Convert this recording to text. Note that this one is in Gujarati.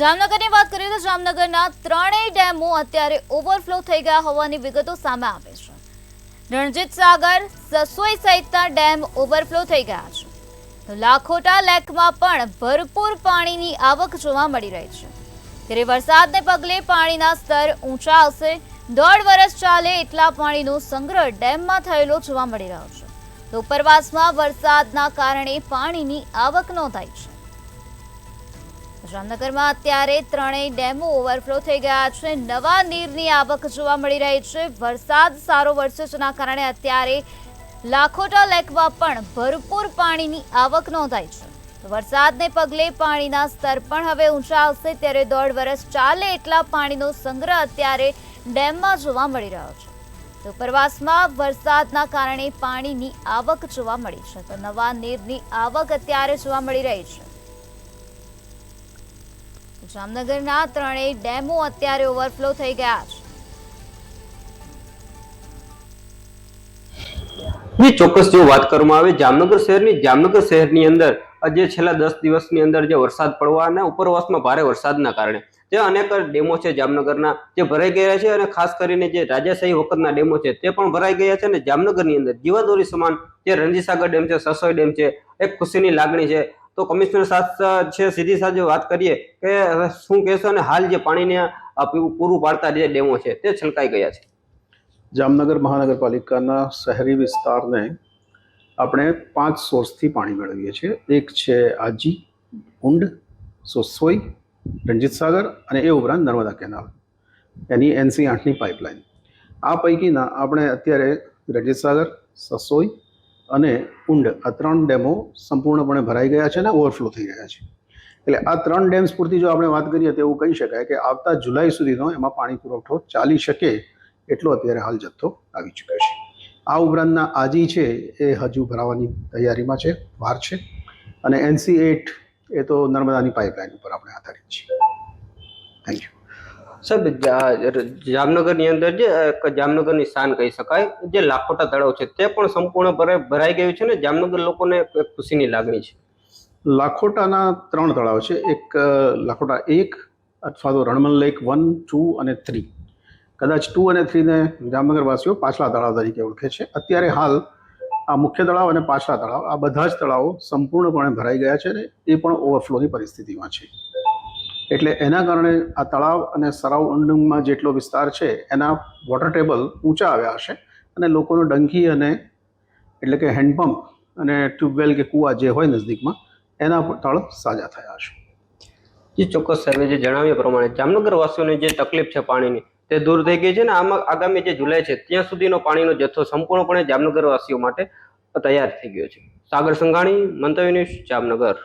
જામનગરની વાત કરીએ તો જામનગરના ત્રણેય ડેમો અત્યારે ઓવરફ્લો થઈ ગયા હોવાની વિગતો સામે આવે છે. રણજીત સાગર, સસોઈ સહિતના ડેમ ઓવરફ્લો થઈ ગયા છે. તો લાખોટા લેકમાં પણ ભરપૂર પાણીની આવક જોવા મળી રહી છે. ત્યારે વરસાદને પગલે પાણીના સ્તર ઊંચા હશે. 1.5 વર્ષ ચાલે એટલા પાણીનો સંગ્રહ ડેમમાં થયેલો જોવા મળી રહ્યો છે. તો ઉપરવાસમાં વરસાદના કારણે પાણીની આવક નોંધાઈ છે. જામનગરમાં અત્યારે ત્રણેય ડેમો ઓવરફ્લો થઈ ગયા છે. નવા નીરની આવક જોવા મળી રહી છે. વરસાદ સારો વરસ્યો જેના કારણે અત્યારે લાખોટા લેકમાં પણ ભરપૂર પાણીની આવક નોંધાઈ છે. વરસાદને પગલે પાણીના સ્તર પણ હવે ઊંચા આવશે. ત્યારે 1.5 વર્ષ ચાલે એટલા પાણીનો સંગ્રહ અત્યારે ડેમમાં જોવા મળી રહ્યો છે. તો ઉપરવાસમાં વરસાદના કારણે પાણીની આવક જોવા મળી છે. તો નવા નીરની આવક અત્યારે જોવા મળી રહી છે. જામનગરના ત્રણેય ડેમો અત્યારે ઓવરફ્લો થઈ ગયા છે. ચોક્કસ જો વાત કરવામાં આવે જામનગર શહેરની અંદર જે છેલ્લા 10 દિવસની અંદર જે વરસાદ પડવા અને ઉપરવાસમાં ભારે વરસાદના કારણે જે અનેક ડેમો છે જામનગરના જે ભરાઈ ગયા છે અને ખાસ કરીને જે રાજાશાહી વખતના ડેમો છે તે પણ ભરાઈ ગયા છે. અને જામનગરની અંદર જીવાદોરી સમાન જે રણજીત સાગર ડેમ છે, સસોઈ ડેમ છે, એક ખુશીની લાગણી છે. તો કમિશનર સાહેબ છે સીધી સાથે વાત કરીએ કે શું કહેશો અને હાલ જે પાણીને પૂરું પાડતા જે ડેમો છે તે છલકાઈ ગયા છે. જામનગર મહાનગરપાલિકાના શહેરી વિસ્તારને આપણે 5 સોર્સથી પાણી મેળવીએ છીએ. એક છે આજી, ઊંડ, સસોઈ, રણજીત સાગર અને એ ઉપરાંત નર્મદા કેનાલ, એની NC8ની પાઇપલાઇન. આ પૈકીના આપણે અત્યારે રણજીત સાગર, સસોઈ અને ઊંડ આ 3 ડેમો સંપૂર્ણપણે ભરાઈ ગયા છે અને ઓવરફ્લો થઈ ગયા છે. એટલે આ 3 ડેમ્સ પૂરતી જો આપણે વાત કરીએ તો એવું કહી શકાય કે આવતા જુલાઈ સુધીનો એમાં પાણી પુરવઠો ચાલી શકે એટલો અત્યારે હાલ જથ્થો આવી ચૂક્યો છે. આ ઉપરાંતના આજી છે એ હજુ ભરાવાની તૈયારીમાં છે, વાર છે. અને NC8 એ તો નર્મદાની પાઇપલાઇન ઉપર આપણે આધારિત છીએ. Thank you. સાહેબ, જામનગરની અંદર જે જામનગરની શાન કહી શકાય જે લાખોટા તળાવ છે તે પણ સંપૂર્ણ ભરાઈ ગયું છે ને જામનગર લોકોને ખુશીની લાગણી છે. લાખોટાના 3 તળાવ છે. એક લાખોટા 1 અથવા તો રણમલ લેક 1, 2 અને 3. કદાચ 2 અને 3 ને જામનગર વાસીઓ પાછલા તળાવ તરીકે ઓળખે છે. અત્યારે હાલ આ મુખ્ય તળાવ અને પાછલા તળાવ આ બધા જ તળાવો સંપૂર્ણપણે ભરાઈ ગયા છે અને એ પણ ઓવરફ્લોની પરિસ્થિતિમાં છે. એટલે એના કારણે આ તળાવ અને સરાઉન્ડિંગમાં જેટલો વિસ્તાર છે એના વોટર ટેબલ ઊંચા આવ્યા હશે અને લોકોનો ડંકી અને એટલે કે હેન્ડપંપ અને ટ્યુબવેલ કે કૂવા જે હોય નજદીકમાં એના તળ સાજા થયા હશે. જે ચોક્કસ સાહેબે જે જણાવ્યા પ્રમાણે જામનગર વાસીઓની જે તકલીફ છે પાણીની તે દૂર થઈ ગઈ છે ને આમાં આગામી જે જુલાઈ છે ત્યાં સુધીનો પાણીનો જથ્થો સંપૂર્ણપણે જામનગર વાસીઓ માટે તૈયાર થઈ ગયો છે. સાગર સંઘાણી, મંતવ્ય ન્યૂઝ, જામનગર.